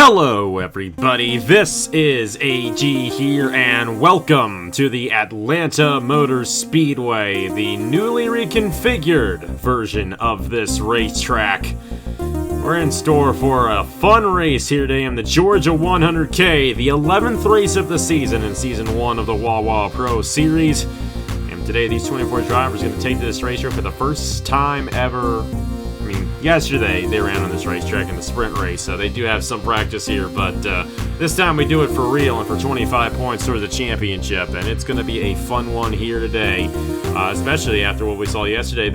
Hello everybody, this is AG here and welcome to the Atlanta Motor Speedway, the newly reconfigured version of this racetrack. We're in store for a fun race here today in the Georgia 100K, the 11th race of the season in Season 1 of the Wawa Pro Series. And today these 24 drivers are going to take to this racetrack for the first time ever. Yesterday they ran on this racetrack in the sprint race, so they do have some practice here, but this time we do it for real and for 25 points towards the championship, and it's going to be a fun one here today, especially after what we saw yesterday.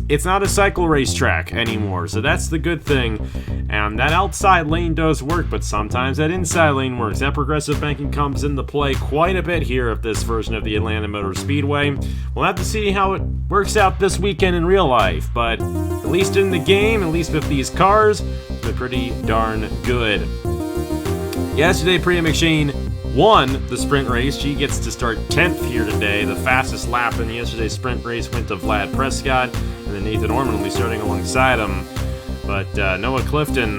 It's not a cycle racetrack anymore, so that's the good thing. And that outside lane does work, but sometimes that inside lane works. That progressive banking comes into play quite a bit here of this version of the Atlanta Motor Speedway. We'll have to see how it works out this weekend in real life, but at least in the game, at least with these cars, they're pretty darn good. Yesterday, Priya McShane won the sprint race. She gets to start 10th here today. The fastest lap in yesterday's sprint race went to Vlad Prescott, and then Nathan Orman will be starting alongside him. But Noah Clifton,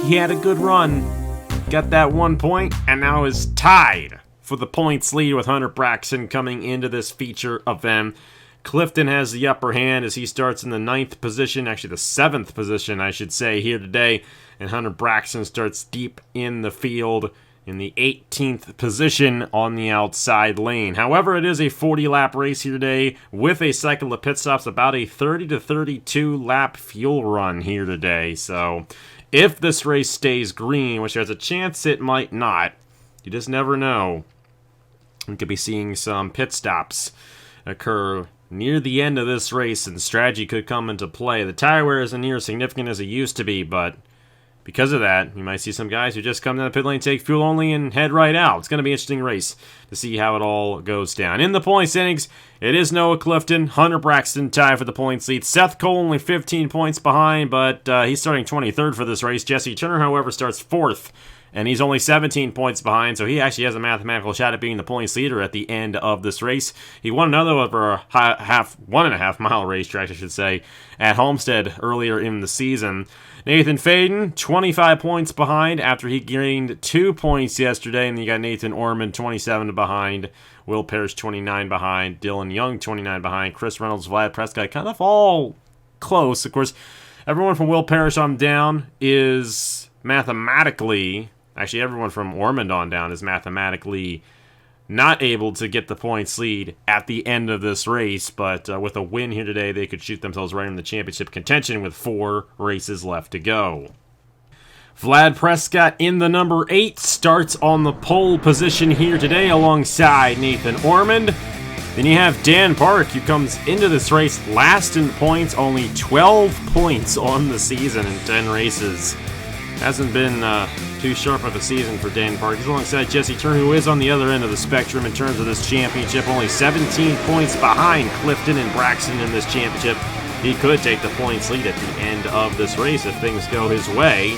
he had a good run, got that 1 point, and now is tied for the points lead with Hunter Braxton coming into this feature event. Clifton has the upper hand as he starts in the 9th position, actually the 7th position, I should say, here today. And Hunter Braxton starts deep in the field in the 18th position on the outside lane. However, it is a 40-lap race here today with a cycle of pit stops, about a 30 to 32-lap fuel run here today. So if this race stays green, which there's a chance it might not, you just never know. We could be seeing some pit stops occur near the end of this race, and strategy could come into play. The tire wear isn't near as significant as it used to be, but because of that, you might see some guys who just come down the pit lane, take fuel only, and head right out. It's going to be an interesting race to see how it all goes down. In the point standings, it is Noah Clifton, Hunter Braxton tied for the points lead. Seth Cole only 15 points behind, but he's starting 23rd for this race. Jesse Turner, however, starts 4th, and he's only 17 points behind, so he actually has a mathematical shot at being the points leader at the end of this race. He won another over a 1.5 mile racetrack, I should say, at Homestead earlier in the season. Nathan Faden, 25 points behind after he gained 2 points yesterday, and then you got Nathan Orman, 27 behind, Will Parrish, 29 behind, Dylan Young, 29 behind, Chris Reynolds, Vlad Prescott, kind of all close. Of course, everyone from Will Parrish on down is mathematically, actually everyone from Ormond on down is mathematically not able to get the points lead at the end of this race, but with a win here today, they could shoot themselves right in the championship contention with 4 races left to go. Vlad Prescott in the number 8 starts on the pole position here today alongside Nathan Ormond. Then you have Dan Park, who comes into this race last in points, only 12 points on the season in 10 races. Hasn't been too sharp of a season for Dan Park. He's alongside Jesse Turner, who is on the other end of the spectrum in terms of this championship. Only 17 points behind Clifton and Braxton in this championship. He could take the points lead at the end of this race if things go his way.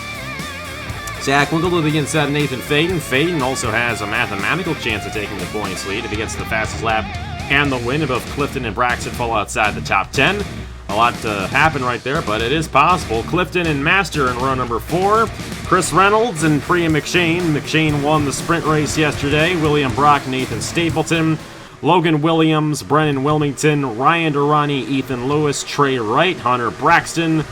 Zach Winkle to the inside of Nathan Faden. Faden also has a mathematical chance of taking the points lead if he gets the fastest lap and the win. Both Clifton and Braxton fall outside the top 10. A lot to happen right there, but it is possible. Clifton and Master in row number 4. Chris Reynolds and Priya McShane. McShane won the sprint race yesterday. William Brock, Nathan Stapleton, Logan Williams, Brennan Wilmington, Ryan Durrani, Ethan Lewis, Trey Wright, Hunter Braxton,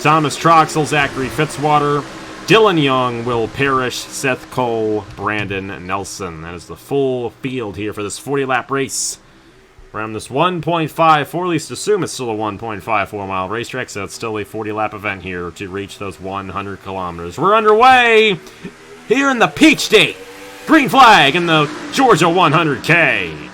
Thomas Troxel, Zachary Fitzwater, Dylan Young, Will Parrish, Seth Cole, Brandon Nelson. That is the full field here for this 40-lap race. Around this 1.54, at least assume it's still a 1.54 mile racetrack, so it's still a 40-lap event here to reach those 100 kilometers. We're underway here in the Peach State. Green flag in the Georgia 100K.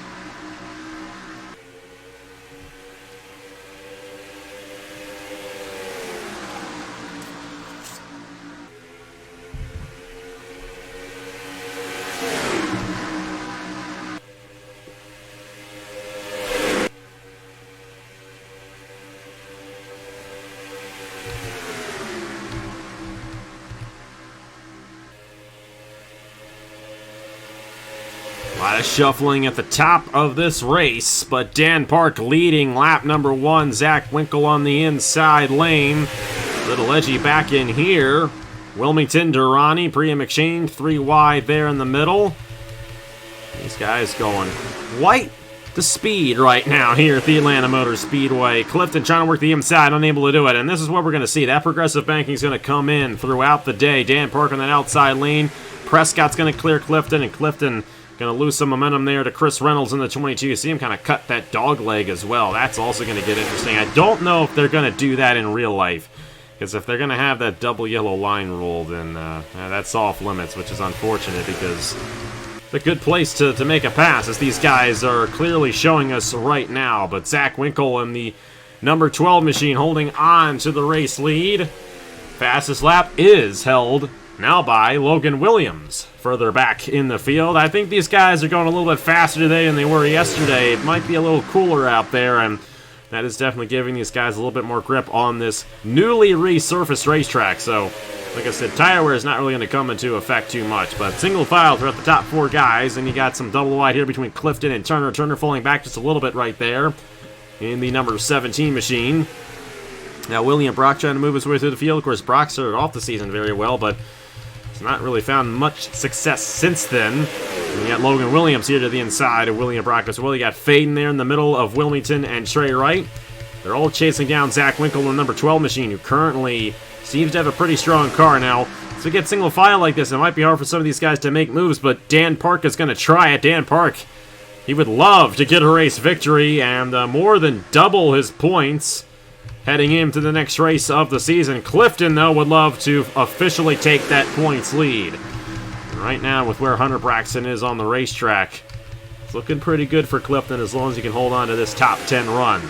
A lot of shuffling at the top of this race, but Dan Park leading lap number 1. Zach Winkle on the inside lane. Little edgy back in here. Wilmington, Durrani, Priya McShane, 3 wide there in the middle. These guys going white the speed right now here at the Atlanta Motor Speedway. Clifton trying to work the inside, unable to do it, and this is what we're going to see. That progressive banking is going to come in throughout the day. Dan Park on that outside lane. Prescott's going to clear Clifton, and Clifton going to lose some momentum there to Chris Reynolds in the 22. You see him kind of cut that dog leg as well. That's also going to get interesting. I don't know if they're going to do that in real life, because if they're going to have that double yellow line rule, then that's off limits, which is unfortunate, because a good place to make a pass, as these guys are clearly showing us right now. But Zach Winkle and the number 12 machine holding on to the race lead. Fastest lap is held now by Logan Williams, further back in the field. I think these guys are going a little bit faster today than they were yesterday. It might be a little cooler out there, and that is definitely giving these guys a little bit more grip on this newly resurfaced racetrack. So, like I said, tire wear is not really going to come into effect too much, but single file throughout the top 4 guys, and you got some double wide here between Clifton and Turner. Turner falling back just a little bit right there in the number 17 machine. Now, William Brock trying to move his way through the field. Of course, Brock started off the season very well, but has not really found much success since then. And you got Logan Williams here to the inside of William Brock as well. You got Faden there in the middle of Wilmington and Trey Wright. They're all chasing down Zach Winkle, the number 12 machine, who currently seems to have a pretty strong car. Now, as we get single file like this, it might be hard for some of these guys to make moves, but Dan Park is going to try it. Dan Park, he would love to get a race victory and more than double his points heading into the next race of the season. Clifton, though, would love to officially take that points lead. And right now, with where Hunter Braxton is on the racetrack, it's looking pretty good for Clifton as long as he can hold on to this top 10 run.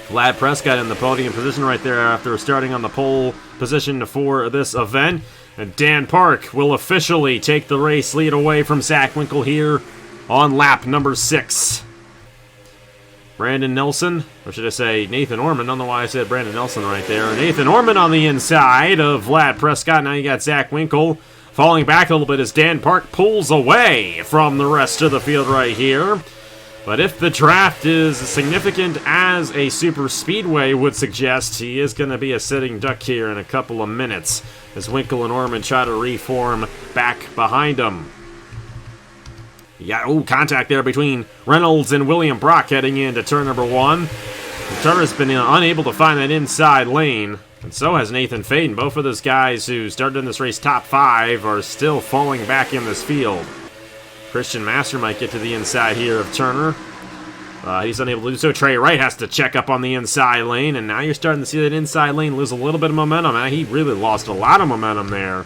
Vlad Prescott in the podium position right there after starting on the pole position for this event. And Dan Park will officially take the race lead away from Zach Winkle here on lap number 6. Brandon Nelson, or should I say Nathan Orman? I don't know why I said Brandon Nelson right there. Nathan Orman on the inside of Vlad Prescott. Now you got Zach Winkle falling back a little bit as Dan Park pulls away from the rest of the field right here. But if the draft is significant as a super speedway would suggest, he is going to be a sitting duck here in a couple of minutes as Winkle and Orman try to reform back behind him. Yeah, contact there between Reynolds and William Brock heading into turn number 1. Turner's been unable to find that inside lane, and so has Nathan Faden. Both of those guys who started in this race top 5 are still falling back in this field. Christian Master might get to the inside here of Turner. He's unable to do so. Trey Wright has to check up on the inside lane, and now you're starting to see that inside lane lose a little bit of momentum. He really lost a lot of momentum there.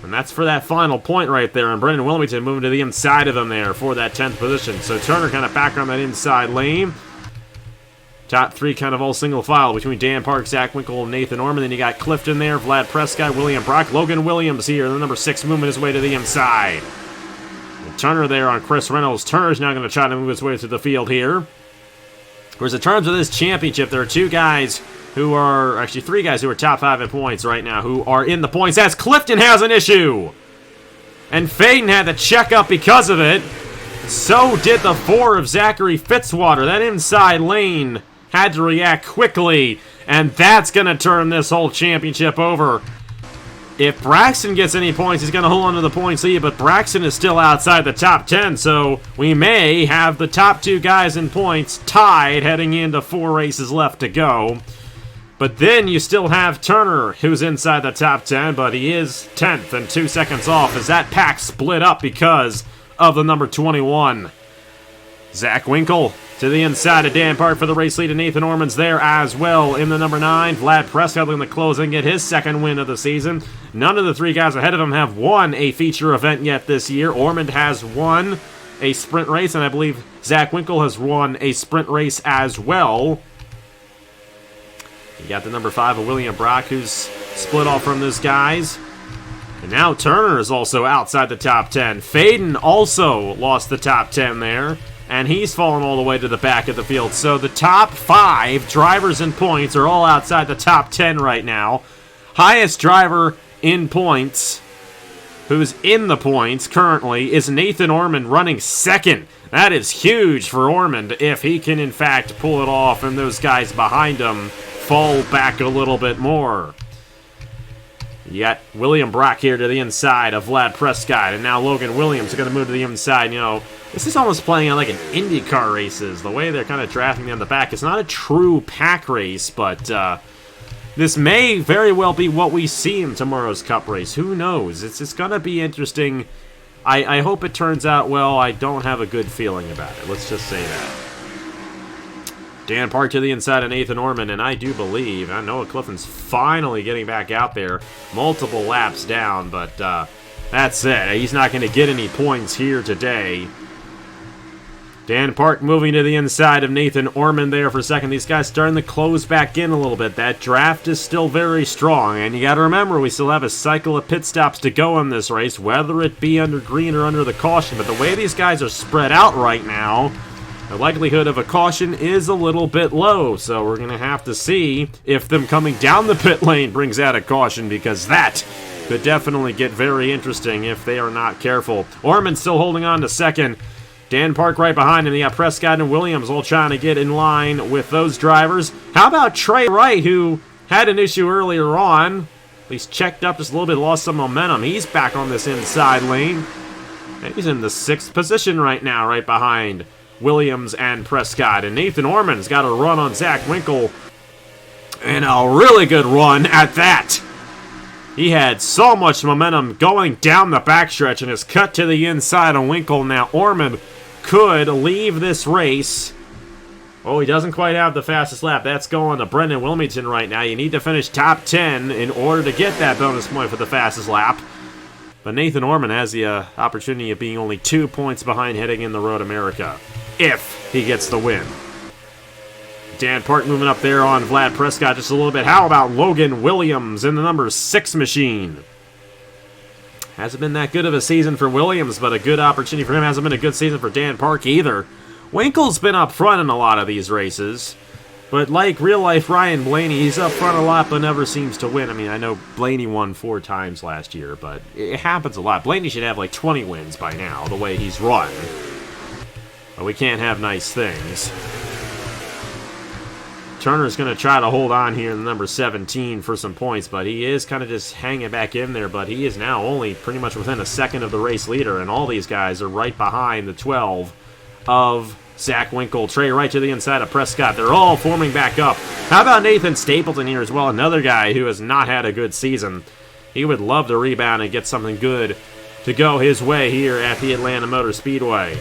And that's for that final point right there. And Brendan Wilmington moving to the inside of him there for that 10th position. So Turner kind of back on that inside lane. Top 3 kind of all single file between Dan Park, Zach Winkle, and Nathan Orman. Then you got Clifton there, Vlad Prescott, William Brock, Logan Williams here, the number 6 moving his way to the inside. And Turner there on Chris Reynolds. Turner's now going to try to move his way through the field here. Of course, in terms of this championship, there are 2 guys who are, actually 3 guys who are top 5 in points right now who are in the points, as Clifton has an issue. And Faden had to check up because of it. So did the 4 of Zachary Fitzwater. That inside lane had to react quickly, and that's going to turn this whole championship over. If Braxton gets any points, he's going to hold on to the points lead, but Braxton is still outside the top 10, so we may have the top 2 guys in points tied heading into 4 races left to go. But then you still have Turner, who's inside the top 10, but he is 10th and 2 seconds off as that pack split up because of the number 21. Zach Winkle to the inside of Dan Park for the race lead, and Nathan Orman's there as well in the number 9. Vlad Prescott looking to close and get his 2nd win of the season. None of the 3 guys ahead of him have won a feature event yet this year. Orman has won a sprint race, and I believe Zach Winkle has won a sprint race as well. You got the number 5 of William Brock, who's split off from those guys. And now Turner is also outside the top 10. Faden also lost the top 10 there, and he's fallen all the way to the back of the field. So the top 5 drivers in points are all outside the top 10 right now. Highest driver in points, who's in the points currently, is Nathan Orman running 2nd. That is huge for Ormond if he can in fact pull it off and those guys behind him fall back a little bit more. You got William Brock here to the inside of Vlad Prescott, and now Logan Williams are going to move to the inside. You know, this is almost playing on like an IndyCar races, the way they're kind of drafting down the back. It's not a true pack race, but this may very well be what we see in tomorrow's Cup race. Who knows? It's going to be interesting. I hope it turns out well. I don't have a good feeling about it. Let's just say that. Dan Park to the inside of Nathan Orman, and I do believe Noah Clifton's finally getting back out there. Multiple laps down, but that's it. He's not going to get any points here today. Dan Park moving to the inside of Nathan Orman there for a second. These guys starting to close back in a little bit. That draft is still very strong, and you got to remember we still have a cycle of pit stops to go in this race, whether it be under green or under the caution. But the way these guys are spread out right now, the likelihood of a caution is a little bit low, so we're going to have to see if them coming down the pit lane brings out a caution, because that could definitely get very interesting if they are not careful. Orman still holding on to second. Dan Park right behind him. You got Prescott and Williams all trying to get in line with those drivers. How about Trey Wright, who had an issue earlier on? At least checked up just a little bit, lost some momentum. He's back on this inside lane. And he's in the 6th position right now, right behind Williams and Prescott. And Nathan Orman's got a run on Zach Winkle, and a really good run at that. He had so much momentum going down the backstretch and is cut to the inside of Winkle. Now Orman could leave this race. Oh, he doesn't quite have the fastest lap. That's going to Brendan Wilmington right now. You need to finish top 10 in order to get that bonus point for the fastest lap. But Nathan Orman has the opportunity of being only 2 points behind heading in the Road America, if he gets the win. Dan Park moving up there on Vlad Prescott just a little bit. How about Logan Williams in the number 6 machine? Hasn't been that good of a season for Williams, but a good opportunity for him. Hasn't been a good season for Dan Park either. Winkle's been up front in a lot of these races, but like real-life Ryan Blaney, he's up front a lot but never seems to win. I mean, I know Blaney won 4 times last year, but it happens a lot. Blaney should have like 20 wins by now, the way he's run. But we can't have nice things. Turner's going to try to hold on here in the number 17 for some points, but he is kind of just hanging back in there, but he is now only pretty much within a second of the race leader, and all these guys are right behind the 12 of Zach Winkle. Trey right to the inside of Prescott. They're all forming back up. How about Nathan Stapleton here as well? Another guy who has not had a good season. He would love to rebound and get something good to go his way here at the Atlanta Motor Speedway.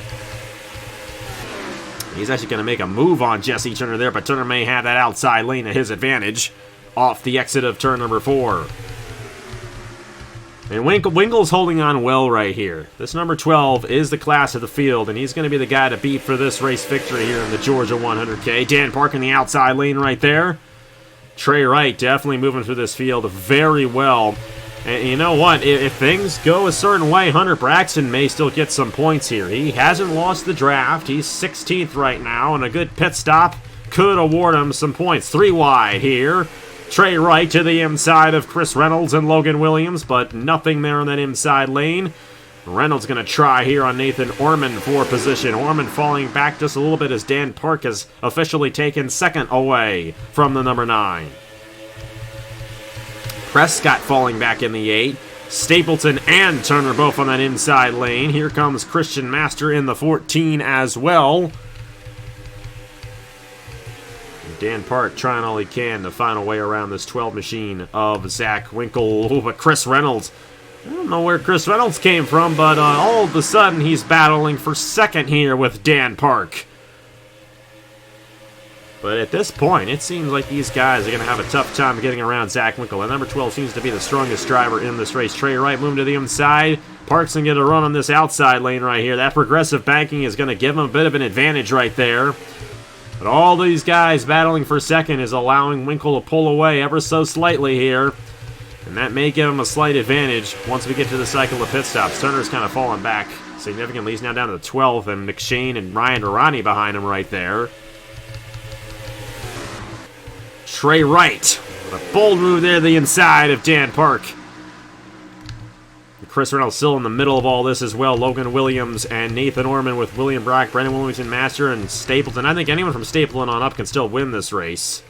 He's actually going to make a move on Jesse Turner there, but Turner may have that outside lane at his advantage off the exit of turn number 4. And Winkle's holding on well right here. This number 12 is the class of the field, and he's going to be the guy to beat for this race victory here in the Georgia 100K. Dan Park in the outside lane right there. Trey Wright definitely moving through this field very well. And you know what? If things go a certain way, Hunter Braxton may still get some points here. He hasn't lost the draft. He's 16th right now, and a good pit stop could award him some points. 3 wide here. Trey Wright to the inside of Chris Reynolds and Logan Williams, but nothing there in that inside lane. Reynolds going to try here on Nathan Orman for position. Orman falling back just a little bit as Dan Park has officially taken second away from the number 9. Prescott falling back in the 8. Stapleton and Turner both on that inside lane. Here comes Christian Master in the 14 as well. Dan Park trying all he can to find a way around this 12 machine of Zach Winkle. Ooh, but Chris Reynolds, I don't know where Chris Reynolds came from, but all of a sudden he's battling for second here with Dan Park. But at this point, it seems like these guys are going to have a tough time getting around Zach Winkle. And number 12 seems to be the strongest driver in this race. Trey Wright moving to the inside. Park's going to get a run on this outside lane right here. That progressive banking is going to give him a bit of an advantage right there. But all these guys battling for second is allowing Winkle to pull away ever so slightly here. And that may give him a slight advantage once we get to the cycle of pit stops. Turner's kind of falling back significantly. He's now down to the 12th, and McShane and Ryan Durrani behind him right there. Trey Wright with a bold move there to the inside of Dan Park. Chris Reynolds still in the middle of all this as well. Logan Williams and Nathan Orman with William Brock, Brendan Wilmington, Master, and Stapleton. I think anyone from Stapleton on up can still win this race.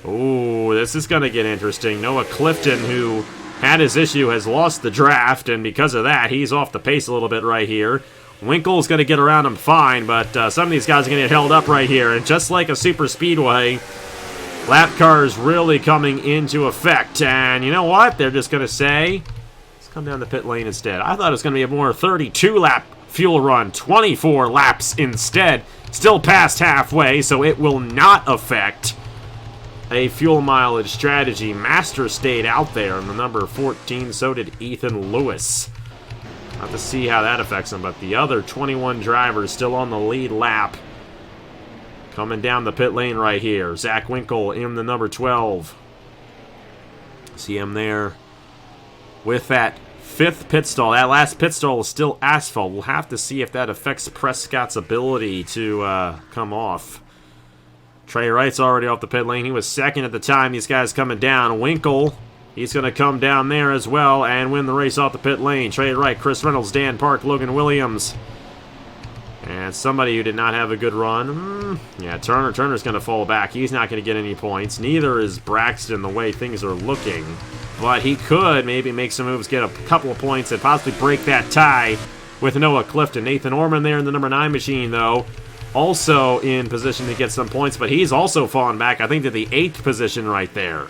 Ooh, this is going to get interesting. Noah Clifton, who had his issue, has lost the draft, and because of that, he's off the pace a little bit right here. Winkle's going to get around him fine, but some of these guys are going to get held up right here. And just like a super speedway, lap cars really coming into effect. And you know what? They're just going to say, let's come down the pit lane instead. I thought it was going to be a more 32-lap fuel run, 24 laps instead. Still past halfway, so it will not affect a fuel mileage strategy. Master stayed out there in the number 14, so did Ethan Lewis. Have to see how that affects him, but the other 21 drivers still on the lead lap. Coming down the pit lane right here. Zach Winkle in the number 12. See him there with that 5th pit stall. That last pit stall is still asphalt. We'll have to see if that affects Prescott's ability to come off. Trey Wright's already off the pit lane. He was 2nd at the time. These guys coming down. Winkle, he's going to come down there as well and win the race off the pit lane. Trey Wright, Chris Reynolds, Dan Park, Logan Williams. And somebody who did not have a good run. Yeah, Turner. Turner's going to fall back. He's not going to get any points. Neither is Braxton the way things are looking. But he could maybe make some moves, get a couple of points, and possibly break that tie with Noah Clifton. Nathan Orman there in the number 9 machine, though, also in position to get some points, but he's also fallen back, I think, to the 8th position right there.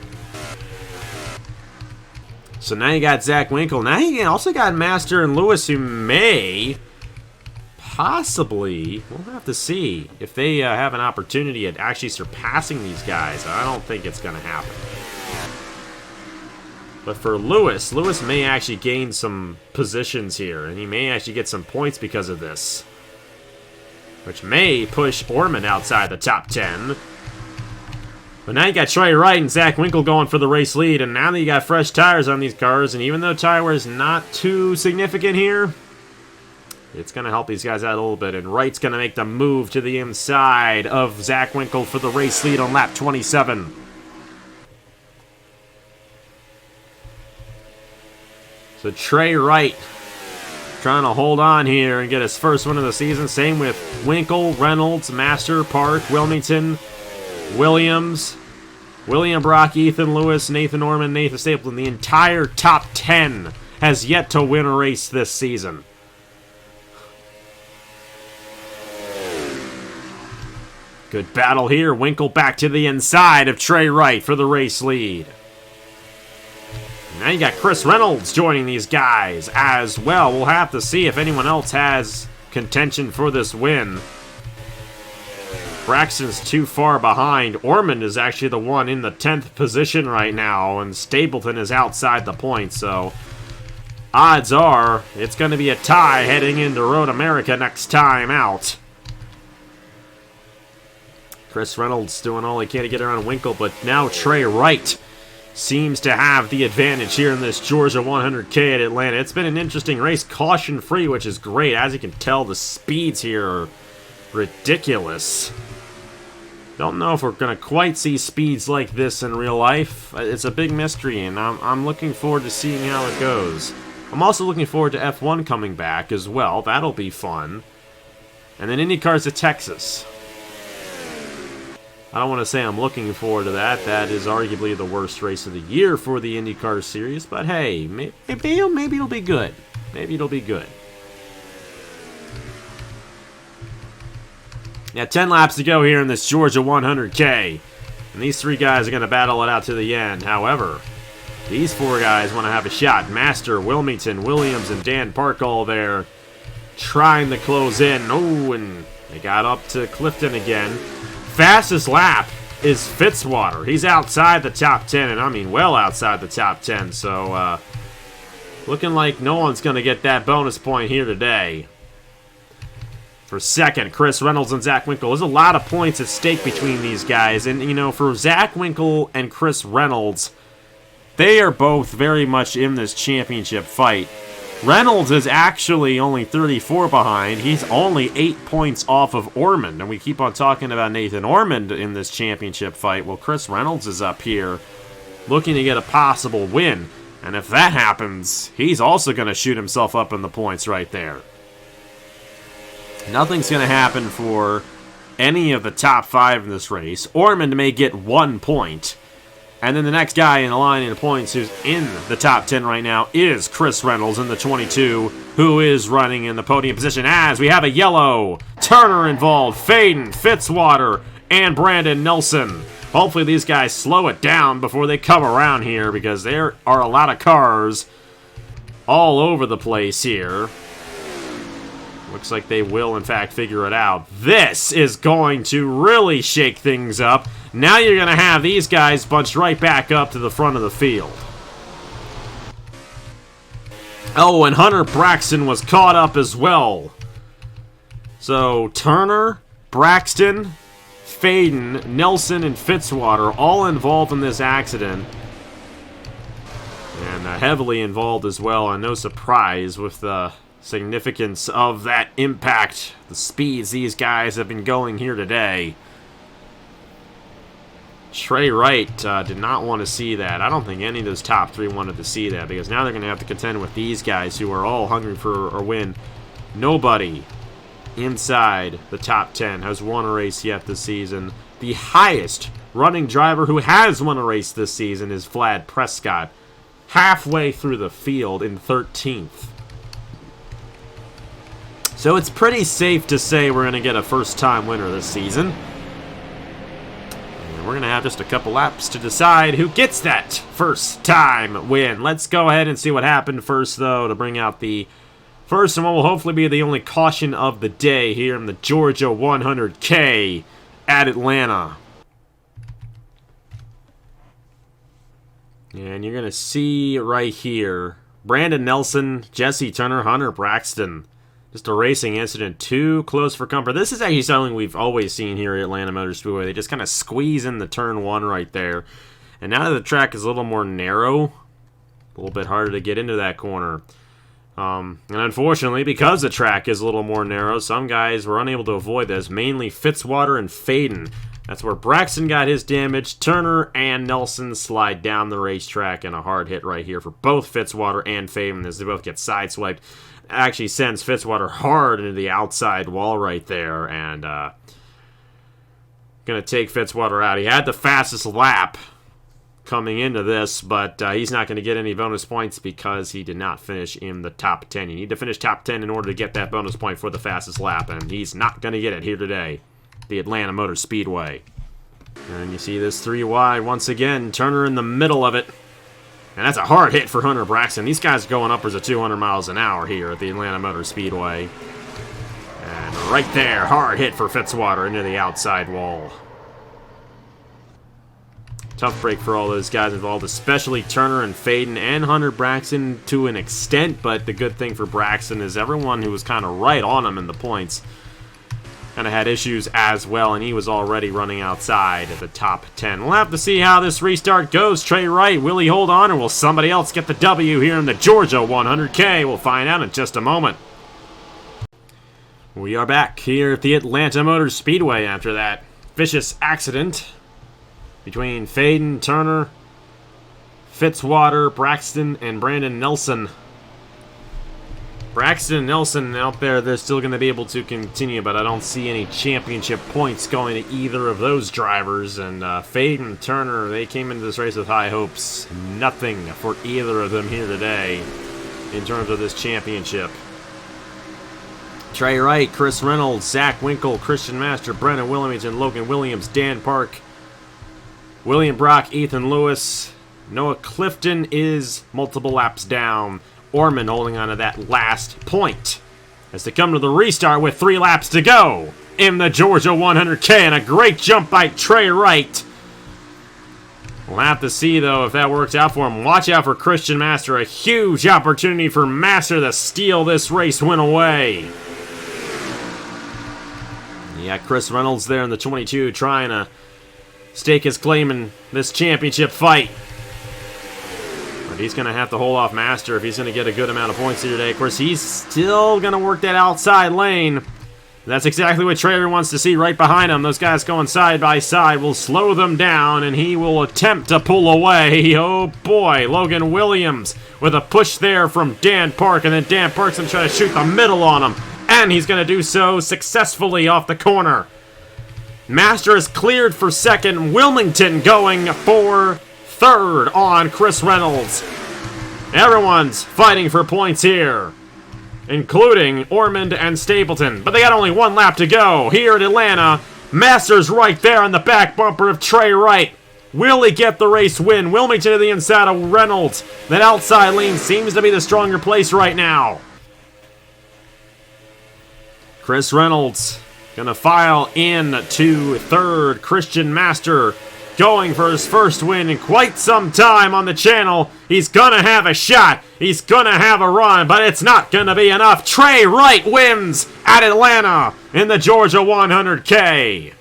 So now you got Zach Winkle. Now you also got Master and Lewis, who may possibly, we'll have to see if they have an opportunity at actually surpassing these guys. I don't think it's going to happen. But for Lewis, Lewis may actually gain some positions here, and he may actually get some points because of this, which may push Orman outside the top 10. But now you got Trey Wright and Zach Winkle going for the race lead, and now that you got fresh tires on these cars, and even though tire wear is not too significant here, it's going to help these guys out a little bit, and Wright's going to make the move to the inside of Zach Winkle for the race lead on lap 27. So Trey Wright trying to hold on here and get his first win of the season. Same with Winkle, Reynolds, Master, Park, Wilmington, Williams, William Brock, Ethan Lewis, Nathan Orman, Nathan Stapleton. The entire top 10 has yet to win a race this season. Good battle here. Winkle back to the inside of Trey Wright for the race lead. Now you got Chris Reynolds joining these guys as well. We'll have to see if anyone else has contention for this win. Braxton's too far behind. Ormond is actually the one in the 10th position right now, and Stapleton is outside the point, so odds are it's going to be a tie heading into Road America next time out. Chris Reynolds doing all he can to get around Winkle, but now Trey Wright seems to have the advantage here in this Georgia 100K at Atlanta. It's been an interesting race, caution-free, which is great. As you can tell, the speeds here are ridiculous. Don't know if we're going to quite see speeds like this in real life. It's a big mystery, and I'm looking forward to seeing how it goes. I'm also looking forward to F1 coming back as well. That'll be fun. And then IndyCar's at Texas. I don't want to say I'm looking forward to that. That is arguably the worst race of the year for the IndyCar series. But hey, maybe it'll be good. Maybe it'll be good. Yeah, 10 laps to go here in this Georgia 100K. And these 3 guys are going to battle it out to the end. However, these 4 guys want to have a shot. Master, Wilmington, Williams, and Dan Park all there trying to close in. Oh, and they got up to Clifton again. Fastest lap is Fitzwater. He's outside the top 10, and I mean well outside the top 10. So, looking like no one's going to get that bonus point here today. For second, Chris Reynolds and Zach Winkle. There's a lot of points at stake between these guys. And, you know, for Zach Winkle and Chris Reynolds, they are both very much in this championship fight. Reynolds is actually only 34 behind. He's only 8 points off of Ormond. And we keep on talking about Nathan Ormond in this championship fight. Well, Chris Reynolds is up here looking to get a possible win. And if that happens, he's also going to shoot himself up in the points right there. Nothing's going to happen for any of the top 5 in this race. Ormond may get 1 point. And then the next guy in the line in the points who's in the top 10 right now is Chris Reynolds in the 22, who is running in the podium position as we have a yellow. Turner involved, Faden, Fitzwater, and Brandon Nelson. Hopefully these guys slow it down before they come around here because there are a lot of cars all over the place here. Looks like they will, in fact, figure it out. This is going to really shake things up. Now you're going to have these guys bunched right back up to the front of the field. Oh, and Hunter Braxton was caught up as well. So, Turner, Braxton, Faden, Nelson, and Fitzwater all involved in this accident. And heavily involved as well, and no surprise with the significance of that impact, the speeds these guys have been going here today. Trey Wright did not want to see that. I don't think any of those top three wanted to see that because now they're going to have to contend with these guys who are all hungry for a win. Nobody inside the top 10 has won a race yet this season. The highest running driver who has won a race this season is Vlad Prescott, halfway through the field in 13th. So it's pretty safe to say we're going to get a first-time winner this season. And we're going to have just a couple laps to decide who gets that first-time win. Let's go ahead and see what happened first, though, to bring out the first and what will hopefully be the only caution of the day here in the Georgia 100K at Atlanta. And you're going to see right here, Brandon Nelson, Jesse Turner, Hunter Braxton. Just a racing incident, too close for comfort. This is actually something we've always seen here at Atlanta Motor Speedway. They just kind of squeeze in the turn one right there. And now that the track is a little more narrow, a little bit harder to get into that corner. And unfortunately, because the track is a little more narrow, some guys were unable to avoid this, mainly Fitzwater and Faden. That's where Braxton got his damage. Turner and Nelson slide down the racetrack, and a hard hit right here for both Fitzwater and Faden as they both get sideswiped. Actually sends Fitzwater hard into the outside wall right there, and going to take Fitzwater out. He had the fastest lap coming into this, but he's not going to get any bonus points because he did not finish in the top 10. You need to finish top 10 in order to get that bonus point for the fastest lap, and he's not going to get it here today, the Atlanta Motor Speedway. And you see this 3 wide once again, Turner in the middle of it. And that's a hard hit for Hunter Braxton. These guys are going upwards of 200 miles an hour here at the Atlanta Motor Speedway. And right there, hard hit for Fitzwater into the outside wall. Tough break for all those guys involved, especially Turner and Faden and Hunter Braxton to an extent. But the good thing for Braxton is everyone who was kind of right on him in the points kind of had issues as well, and he was already running outside at the top 10. We'll have to see how this restart goes. Trey Wright, will he hold on, or will somebody else get the W here in the Georgia 100K? We'll find out in just a moment. We are back here at the Atlanta Motor Speedway after that vicious accident between Faden, Turner, Fitzwater, Braxton, and Brandon Nelson. Braxton and Nelson out there, they're still going to be able to continue, but I don't see any championship points going to either of those drivers. And Faden and Turner, they came into this race with high hopes. Nothing for either of them here today in terms of this championship. Trey Wright, Chris Reynolds, Zach Winkle, Christian Master, Brennan Williamson, Logan Williams, Dan Park, William Brock, Ethan Lewis. Noah Clifton is multiple laps down. Orman holding on to that last point as they come to the restart with 3 laps to go in the Georgia 100K, and a great jump by Trey Wright. We'll have to see, though, if that works out for him. Watch out for Christian Master. A huge opportunity for Master to steal this race win away. Yeah, Chris Reynolds there in the 22 trying to stake his claim in this championship fight. But he's going to have to hold off Master if he's going to get a good amount of points here today. Of course, he's still going to work that outside lane. That's exactly what Trader wants to see right behind him. Those guys going side by side will slow them down, and he will attempt to pull away. Oh, boy. Logan Williams with a push there from Dan Park, and then Dan Park's going to try to shoot the middle on him. And he's going to do so successfully off the corner. Master is cleared for second. Wilmington going for third on Chris Reynolds. Everyone's fighting for points here, including Ormond and Stapleton. But they got only one lap to go here at Atlanta. Masters right there on the back bumper of Trey Wright. Will he get the race win? Wilmington to the inside of Reynolds. That outside lane seems to be the stronger place right now. Chris Reynolds gonna file in to third. Christian Master going for his first win in quite some time on the channel. He's gonna have a shot. He's gonna have a run, but it's not gonna be enough. Trey Wright wins at Atlanta in the Georgia 100K.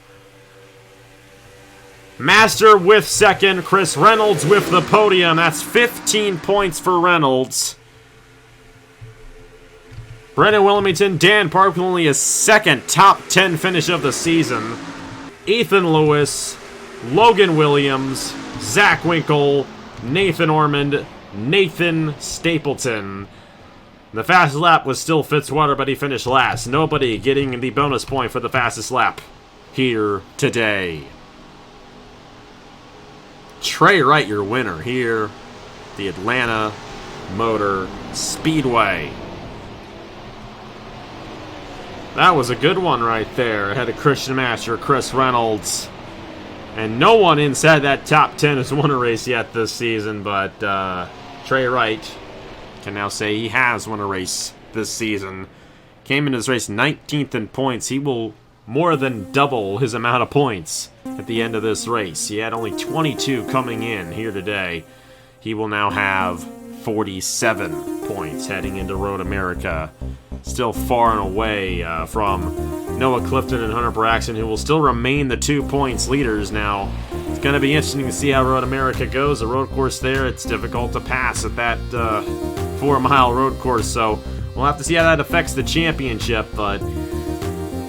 Master with second, Chris Reynolds with the podium. That's 15 points for Reynolds. Brendan Wilmington, Dan Park with only his second top 10 finish of the season. Ethan Lewis, Logan Williams, Zach Winkle, Nathan Ormond, Nathan Stapleton. The fastest lap was still Fitzwater, but he finished last. Nobody getting the bonus point for the fastest lap here today. Trey Wright, your winner here, the Atlanta Motor Speedway. That was a good one right there. Ahead of Christian Master, Chris Reynolds. And no one inside that top 10 has won a race yet this season, but Trey Wright can now say he has won a race this season. Came into this race 19th in points. He will more than double his amount of points at the end of this race. He had only 22 coming in here today. He will now have 47 points heading into Road America. Still far and away from Noah Clifton and Hunter Braxton, who will still remain the 2 points leaders now. It's going to be interesting to see how Road America goes. The road course there, it's difficult to pass at that 4-mile road course, so we'll have to see how that affects the championship, but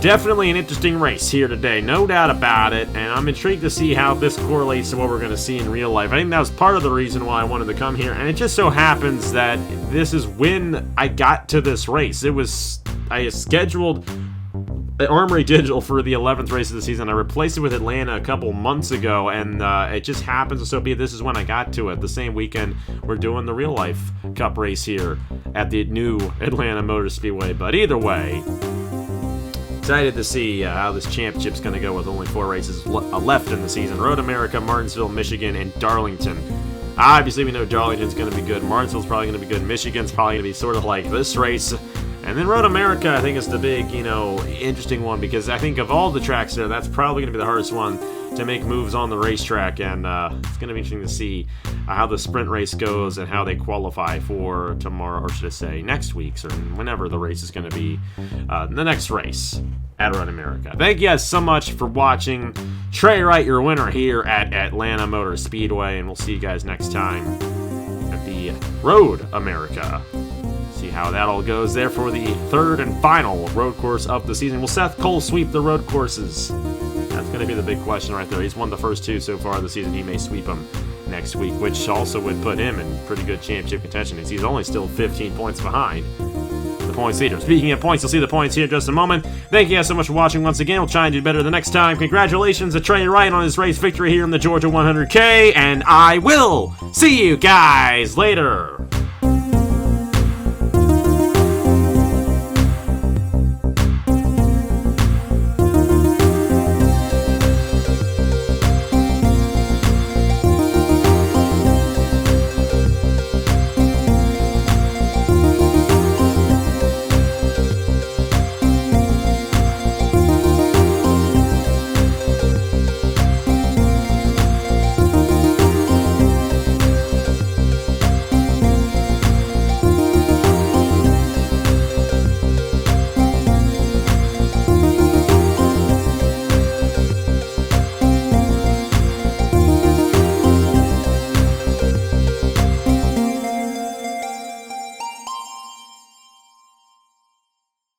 definitely an interesting race here today, no doubt about it, and I'm intrigued to see how this correlates to what we're going to see in real life. I think that was part of the reason why I wanted to come here, and it just so happens that this is when I got to this race. I scheduled Armory Digital for the 11th race of the season. I replaced it with Atlanta a couple months ago, and it just happens to so be this is when I got to it. The same weekend we're doing the real life cup race here at the new Atlanta Motor Speedway, but either way, excited to see how this championship's going to go with only 4 races left in the season. Road America, Martinsville, Michigan, and Darlington. Obviously, we know Darlington's going to be good. Martinsville's probably going to be good. Michigan's probably going to be sort of like this race. And then Road America, I think, is the big, interesting one, because I think of all the tracks there, that's probably going to be the hardest one to make moves on the racetrack, and it's going to be interesting to see how the sprint race goes and how they qualify for tomorrow, or should I say next week's, or whenever the race is going to be, the next race at Road America. Thank you guys so much for watching. Trey Wright, your winner here at Atlanta Motor Speedway, and we'll see you guys next time at the Road America. See how that all goes there for the third and final road course of the season. Will Seth Cole sweep the road courses? That's going to be the big question right there. He's won the first 2 so far this season. He may sweep them next week, which also would put him in pretty good championship contention, as he's only still 15 points behind the points leader. Speaking of points, you'll see the points here in just a moment. Thank you guys so much for watching once again. We'll try and do better the next time. Congratulations to Trey Wright on his race victory here in the Georgia 100K, and I will see you guys later.